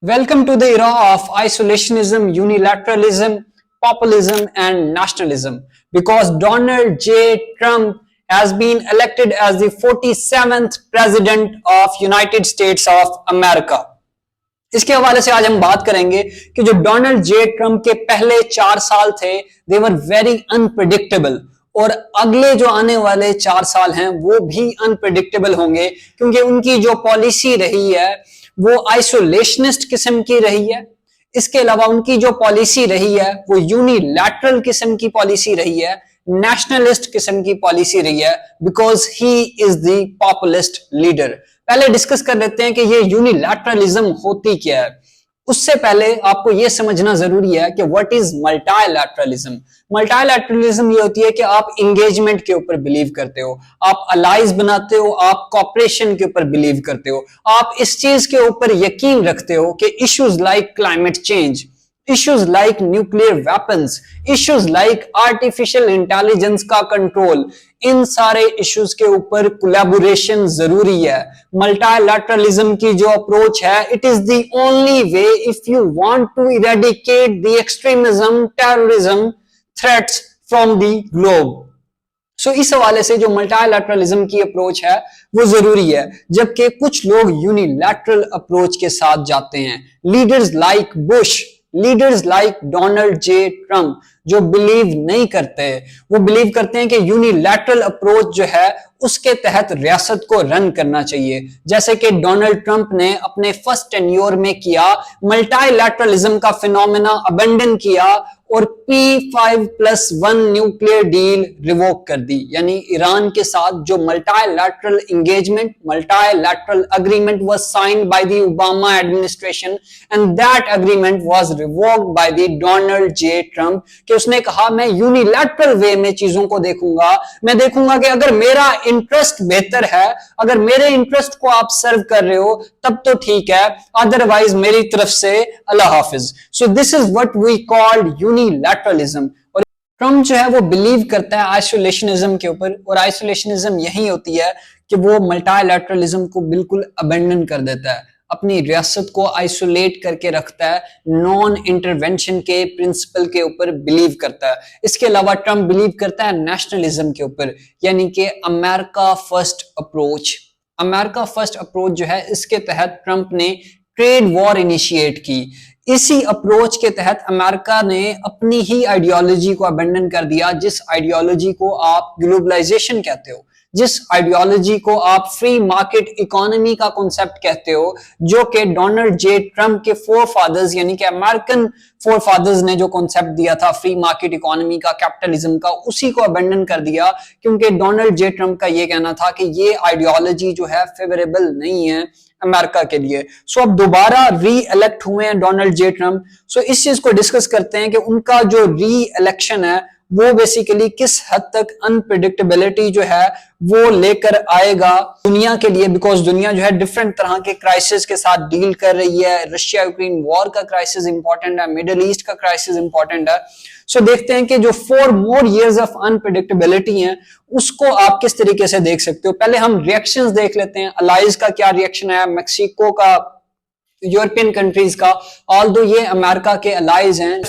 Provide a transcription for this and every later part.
Welcome to the era of isolationism, unilateralism, populism, and nationalism. Because Donald J. Trump has been elected as the 47th President of United States of America. इसके हवाले से आज हम बात करेंगे कि जो डोनाल्ड जे ट्रम्प के पहले 4 साल थे दे वर वेरी अनप्रिडिक्टेबल और अगले जो आने वाले 4 साल हैं वो भी अनप्रिडिक्टेबल होंगे क्योंकि उनकी जो पॉलिसी रही है वो आइसोलेशनिस्ट किस्म की रही है। इसके अलावा उनकी जो पॉलिसी रही है वो यूनिलैटरल किस्म की पॉलिसी रही है, नेशनलिस्ट किस्म की पॉलिसी रही है, because he is the populist leader. पहले डिस्कस कर लेते हैं कि ये यूनिलैटरलिज्म होती क्या है। उससे पहले आपको यह समझना जरूरी है कि व्हाट इज मल्टीलैटरलिज्म। मल्टीलैटरलिज्म ये होती है कि आप इंगेजमेंट के ऊपर बिलीव करते हो, आप अलाइज बनाते हो, आप कॉपरेशन के ऊपर बिलीव करते हो, आप इस चीज के ऊपर यकीन रखते हो कि issues like climate change, issues like nuclear weapons, issues like artificial intelligence का कंट्रोल, इन सारे इश्यूज के ऊपर कोलैबोरेशन जरूरी है। मल्टीलैटरलिज्म की जो अप्रोच है, it is the only way if you want to eradicate the extremism, terrorism threats from the globe. So इस हवाले से जो मल्टीलैटरलिज्म की अप्रोच है वो जरूरी है, जबकि कुछ लोग यूनिलैटरल अप्रोच के साथ जाते हैं। Leaders like Bush, leaders like Donald J Trump जो बिलीव नहीं करते, वो बिलीव करते हैं कि यूनिलैटरल अप्रोच जो है उसके तहत रियासत को रन करना चाहिए, जैसे कि डोनाल्ड ट्रंप ने अपने फर्स्ट टेन्योर में किया। मल्टीलैटरलिज्म का फिनोमेना अबेंडन किया और P5+1 न्यूक्लियर डील रिवोक कर दी, यानी ईरान के साथ जो multilateral engagement, multilateral agreement was signed by the Obama administration and that agreement was revoked by the Donald J Trump, कि उसने कहा मैं यूनिलैटरल वे में चीजों को देखूंगा, मैं देखूंगा कि अगर मेरा इंटरेस्ट बेहतर है, अगर मेरे इंटरेस्ट को आप सर्व कर रहे हो तब तो ठीक है, अदरवाइज मेरी तरफ से अल्लाह हाफिज। So this is what we called unilateralism. और ट्रम्प जो है वो बिलीव करता है आइसोलेशनिज्म के ऊपर, और आइसोलेशनिज्म यही होती है कि वो मल्टीलैटरलिज्म को बिल्कुल अबेंडन कर देता है, अपनी रियासत को आइसोलेट करके रखता है, नॉन इंटरवेंशन के प्रिंसिपल के ऊपर बिलीव करता है। इसके अलावा ट्रम्प बिलीव करता है नेशनलिज्म के ऊपर, यानी कि America first approach. America first approach जो है इसके तहत ट्रम्प ने ट्रेड वॉर इनिशिएट की। इसी अप्रोच के तहत अमेरिका ने अपनी ही आइडियोलॉजी को अबेंडन कर दिया, जिस आइडियोलॉजी को आप ग्लोबलाइजेशन कहते हो, जिस आइडियोलॉजी को आप फ्री मार्केट इकोनॉमी का कॉन्सेप्ट कहते हो, जो कि डोनाल्ड जे ट्रम्प के फोर फादर्स यानी कि अमेरिकन फोर फादर्स ने जो कॉन्सेप्ट दिया था फ्री मार्केट इकोनॉमी का, कैपिटलिज्म का, उसी को अबेंडन कर दिया, क्योंकि डोनाल्ड जे ट्रम्प का ये कहना था कि ये आइडियोलॉजी जो है फेवरेबल नहीं है अमेरिका के लिए। सो अब दोबारा री इलेक्ट हुए हैं डोनाल्ड जे ट्रम्प। सो इस चीज को डिस्कस करते हैं कि उनका जो री इलेक्शन है वो बेसिकली किस हद तक अनप्रिडिक्टेबिलिटी जो है वो लेकर आएगा दुनिया के लिए, बिकॉज दुनिया जो है डिफरेंट तरह के क्राइसिस के साथ डील कर रही है। रशिया यूक्रेन वॉर का क्राइसिस इंपॉर्टेंट है, मिडिल ईस्ट का क्राइसिस इंपॉर्टेंट है। सो देखते हैं कि जो 4 more years ऑफ अनप्रिडिक्टेबिलिटी है उसको आप किस तरीके से देख सकते हो। पहले हम रिएक्शंस देख लेते हैं, अलाइज का क्या रिएक्शन है, मैक्सिको का, यूरोपियन कंट्रीज का, ऑल्दो ये अमेरिका के अलाइज हैं।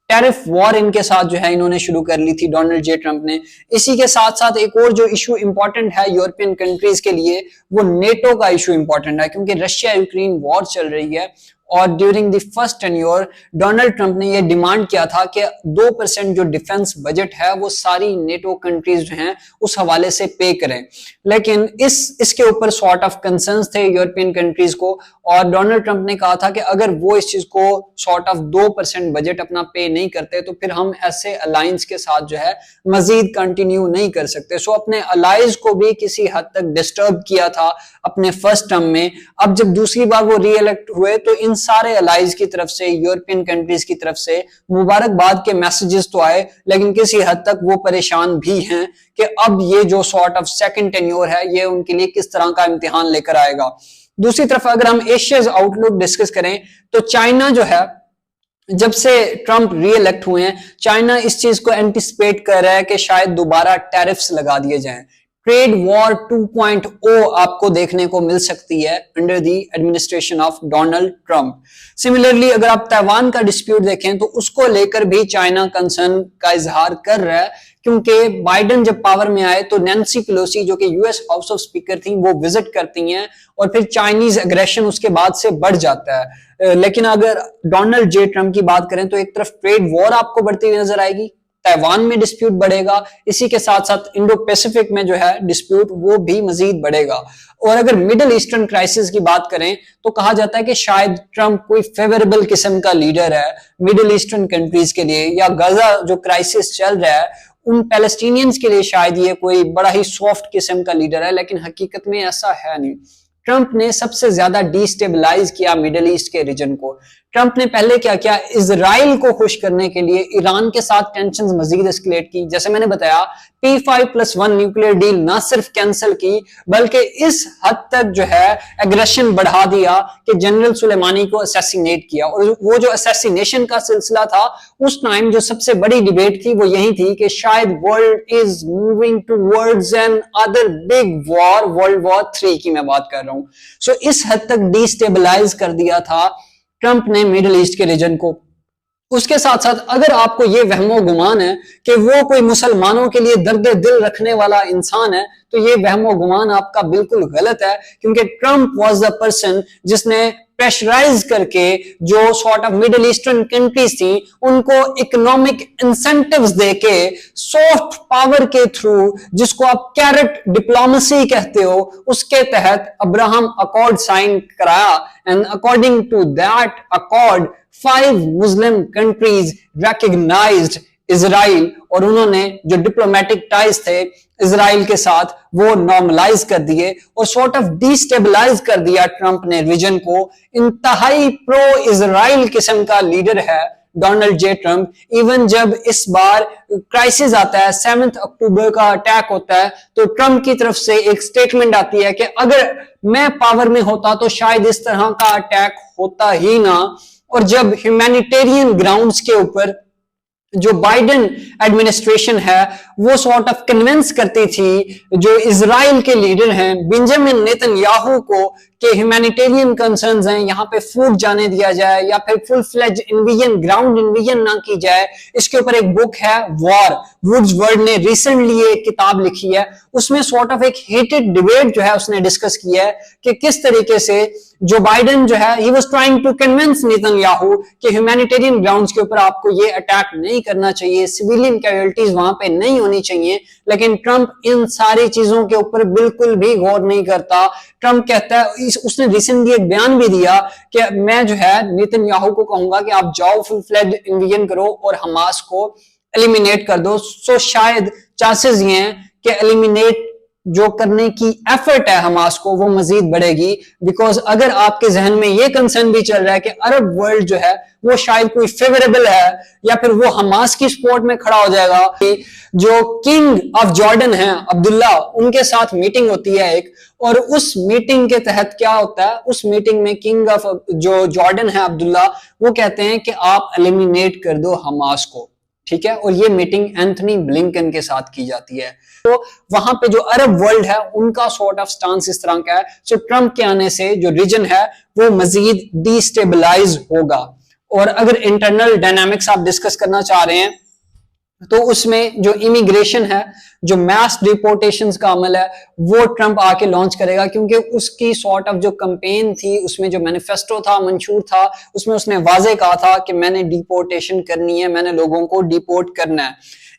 टैरिफ वॉर इनके साथ जो है इन्होंने शुरू कर ली थी डोनाल्ड जे ट्रम्प ने। इसी के साथ साथ एक और जो इशू इंपॉर्टेंट है यूरोपियन कंट्रीज के लिए वो नेटो का इशू इंपॉर्टेंट है, क्योंकि रशिया यूक्रेन वॉर चल रही है और during the first tenure Donald Trump ने यह डिमांड किया था कि 2% जो डिफेंस बजट है वो सारी नेटो कंट्रीज जो हैं उस हवाले से पे करें। लेकिन इसके ऊपर सॉर्ट ऑफ कंसर्न्स थे यूरोपियन कंट्रीज को, और डोनाल्ड ट्रंप ने कहा था कि अगर वो इस चीज को सॉर्ट ऑफ 2% बजट अपना पे नहीं करते तो फिर हम ऐसे अलायंस के साथ जो है मजीद कंटिन्यू नहीं कर सकते। सो अपने अलाइज को भी किसी हद तक डिस्टर्ब किया था अपने फर्स्ट टर्म में। अब जब दूसरी बार वो री इलेक्ट हुए तो इन सारे अलाइज की तरफ से, यूरोपियन कंट्रीज की तरफ से मुबारकबाद के मैसेजेस तो आए, लेकिन किसी हद तक वो परेशान भी हैं कि अब ये जो सॉर्ट ऑफ सेकंड टेन्योर है ये उनके लिए किस तरह का इम्तिहान लेकर आएगा। दूसरी तरफ अगर हम एशियाज आउटलुक डिस्कस करें तो चाइना जो है, जब से ट्रंप री इलेक्ट हुए हैं, चाइना इस चीज को एंटिसिपेट कर रहा है कि शायद दोबारा टैरिफ्स लगा दिए जाएं। ट्रेड वॉर 2.0 आपको देखने को मिल सकती है under the administration of Donald Trump. Similarly अगर आप ताइवान का डिस्प्यूट देखें तो उसको लेकर भी चाइना कंसर्न का इजहार कर रहा है, क्योंकि बाइडेन जब पावर में आए तो नैन्सी पेलोसी जो कि यूएस हाउस ऑफ स्पीकर थी वो विजिट करती हैं और फिर चाइनीज एग्रेशन उसके बाद से बढ़ जाता है। लेकिन अगर डोनाल्ड जे ट्रंप की बात करें तो एक तरफ ट्रेड वॉर आपको बढ़ती हुई नजर आएगी, ताइवान में डिस्प्यूट बढ़ेगा, इसी के साथ साथ इंडो पैसिफिक में जो है डिस्प्यूट वो भी मजीद बढ़ेगा। और अगर मिडिल ईस्टर्न क्राइसिस की बात करें तो कहा जाता है कि शायद ट्रंप कोई फेवरेबल किस्म का लीडर है मिडिल ईस्टर्न कंट्रीज के लिए, या गजा जो क्राइसिस चल रहा है उन पैलेस्टीनियंस के लिए शायद ये कोई बड़ा ही सॉफ्ट किस्म का लीडर है, लेकिन हकीकत में ऐसा है नहीं। ट्रंप ने सबसे ज्यादा डिस्टेबलाइज किया मिडिल ईस्ट के रीजन को। ट्रंप ने पहले क्या किया, इजराइल को खुश करने के लिए ईरान के साथ टेंशन मजीद एस्केलेट की। जैसे मैंने बताया P5+1 न्यूक्लियर डील ना सिर्फ कैंसिल की बल्कि इस हद तक जो है एग्रेशन बढ़ा दिया कि जनरल सुलेमानी को असैसिनेट किया। और वो जो असैसिनेशन का सिलसिला था उस टाइम जो सबसे बड़ी डिबेट थी वो यही थी कि शायद world is moving towards an other big war, world war 3 की मैं बात कर रहा हूं। सो इस हद तक डिस्टेबलाइज कर दिया था ट्रंप ने मिडिल ईस्ट के रीजन को। उसके साथ साथ अगर आपको ये वहमो गुमान है कि वो कोई मुसलमानों के लिए दर्द दिल रखने वाला इंसान है तो ये वहमो गुमान आपका बिल्कुल गलत है, क्योंकि ट्रंप वाज द पर्सन जिसने प्रेशराइज करके जो sort of middle eastern countries थी उनको इकोनॉमिक इंसेंटिव्स देके सॉफ्ट पावर के थ्रू, जिसको आप कैरेट डिप्लोमेसी कहते हो, उसके तहत अब्राहम अकॉर्ड साइन कराया। And according to that accord 5 Muslim countries recognized Israel, और उन्होंने जो डिप्लोमेटिक टाइज थे इजराइल के साथ वो नॉर्मलाइज कर दिए और सॉर्ट ऑफ डिस्टेबलाइज कर दिया ट्रंप ने रीजन को। इंतहाई प्रो इजराइल किस्म का लीडर है डोनाल्ड जे ट्रंप। इवन जब इस बार क्राइसिस आता है, 7 अक्टूबर का अटैक होता है, तो ट्रंप की तरफ से एक स्टेटमेंट आती है कि अगर मैं पावर में होता तो शायद इस तरह का अटैक होता ही ना। और जब ह्यूमैनिटेरियन ग्राउंड्स के ऊपर जो बाइडेन एडमिनिस्ट्रेशन है वो सॉर्ट ऑफ कन्विंस करती थी जो इजराइल के लीडर हैं बेंजामिन नेतन्याहू को कि ह्यूमैनिटेरियन कंसर्न्स हैं, यहाँ पे फूड जाने दिया जाए या फिर full fledged invasion, ground invasion ना की जाए। इसके ऊपर एक बुक है वॉर, वुड्सवर्ड ने रिसेंटली एक किताब लिखी है, उसमें सॉर्ट ऑफ एक हेटेड डिबेट जो है उसने डिस्कस किया है कि किस तरीके से जो बाइडेन जो है he was trying to convince Netanyahu कि ह्यूमैनिटेरियन ग्राउंड्स के ऊपर आपको ये अटैक नहीं करना चाहिए, सिविलियन कैजुअल्टीज वहां पे नहीं होनी चाहिए। लेकिन ट्रंप इन सारी चीजों के ऊपर बिल्कुल भी गौर नहीं करता। ट्रंप कहता है, उसने रिसेंटली एक बयान भी दिया कि मैं जो है नेतन्याहू को कहूंगा कि आप जाओ फुल फ्लेज इन्विजन करो और हमास को एलिमिनेट कर दो। सो शायद चांसेस ये हैं कि एलिमिनेट जो करने की एफर्ट है हमास को वो मजीद बढ़ेगी, बिकॉज अगर आपके जहन में ये कंसर्न भी चल रहा है कि अरब वर्ल्ड जो है वो शायद कोई फेवरेबल है या फिर वो हमास की सपोर्ट में खड़ा हो जाएगा। जो किंग ऑफ जॉर्डन है अब्दुल्ला, उनके साथ मीटिंग होती है एक, और उस मीटिंग के तहत क्या होता है, उस मीटिंग में किंग ऑफ जो जॉर्डन है अब्दुल्ला, वो कहते हैं कि आप एलिमिनेट कर दो हमास को, ठीक है। और ये मीटिंग एंथनी ब्लिंकन के साथ की जाती है। तो वहां पे जो अरब वर्ल्ड है उनका सॉर्ट ऑफ स्टांस इस तरह का है। सो ट्रंप के आने से जो रीजन है वो मजीद डिस्टेबलाइज होगा। और अगर इंटरनल डायनामिक्स आप डिस्कस करना चाह रहे हैं तो उसमें जो इमिग्रेशन है, जो मैस डिपोर्टेशंस का अमल है, वो ट्रंप आके लॉन्च करेगा, क्योंकि उसकी सॉर्ट ऑफ जो कैंपेन थी, उसमें जो मैनिफेस्टो था, मंशूर था, उसमें उसने वाजे कहा था कि मैंने डिपोर्टेशन करनी है, मैंने लोगों को डिपोर्ट करना है।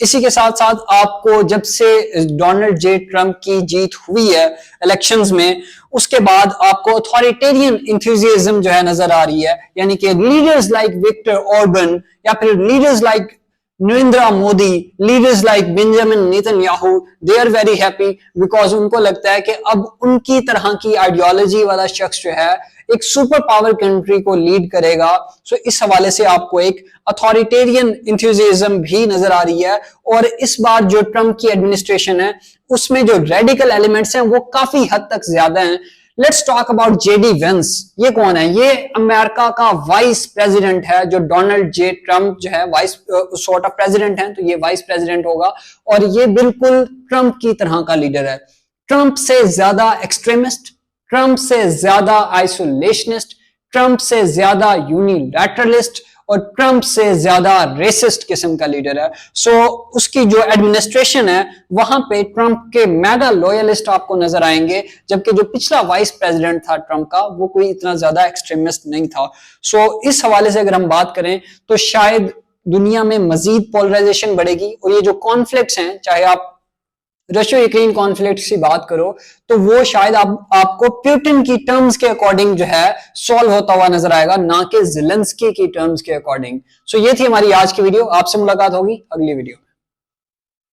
इसी के साथ साथ आपको जब से डोनाल्ड जे ट्रंप की जीत हुई है इलेक्शंस में, उसके बाद आपको अथॉरिटेरियन इंथुजियाज्म जो है नजर आ रही है, यानी कि लीडर्स लाइक विक्टर ऑर्बन या फिर leaders like Narendra Modi, leaders like Benjamin Netanyahu, they are very happy because उनको लगता है कि अब उनकी तरह की आइडियोलॉजी वाला शख्स जो है एक सुपर पावर कंट्री को लीड करेगा। सो इस हवाले से आपको एक अथॉरिटेरियन इंथुजियाज्म भी नजर आ रही है। और इस बार जो ट्रंप की एडमिनिस्ट्रेशन है उसमें जो रेडिकल एलिमेंट्स हैं वो काफी हद तक ज्यादा हैं। Let's talk about JD Vance. ये कौन है? ये अमेरिका का वाइस प्रेसिडेंट है। जो डोनाल्ड जे ट्रम्प जो है वाइस सॉर्ट ऑफ प्रेसिडेंट है, तो ये वाइस प्रेसिडेंट होगा और ये बिल्कुल ट्रम्प की तरह का लीडर है। ट्रम्प से ज्यादा एक्सट्रीमिस्ट, ट्रम्प से ज्यादा आइसोलेशनिस्ट, ट्रम्प से ज्यादा यूनिलैटरलिस्ट और ट्रम्प से ज्यादा रेसिस्ट किस्म का लीडर है। सो उसकी जो एडमिनिस्ट्रेशन है वहां पे ट्रम्प के मेगा लॉयलिस्ट आपको नजर आएंगे, जबकि जो पिछला वाइस प्रेसिडेंट था ट्रम्प का वो कोई इतना ज्यादा एक्सट्रीमिस्ट नहीं था। सो इस हवाले से अगर हम बात करें तो शायद दुनिया में मजीद पोलराइजेशन बढ़ेगी और ये जो कॉन्फ्लिक्ट्स हैं, चाहे आप रशिया यूक्रेन कॉन्फ्लिक्ट की बात करो तो वो शायद आपको पुतिन की टर्म्स के अकॉर्डिंग जो है सॉल्व होता हुआ नजर आएगा, ना कि ज़ेलेंस्की की टर्म्स के अकॉर्डिंग। सो ये थी हमारी आज की वीडियो। आपसे मुलाकात होगी अगली वीडियो।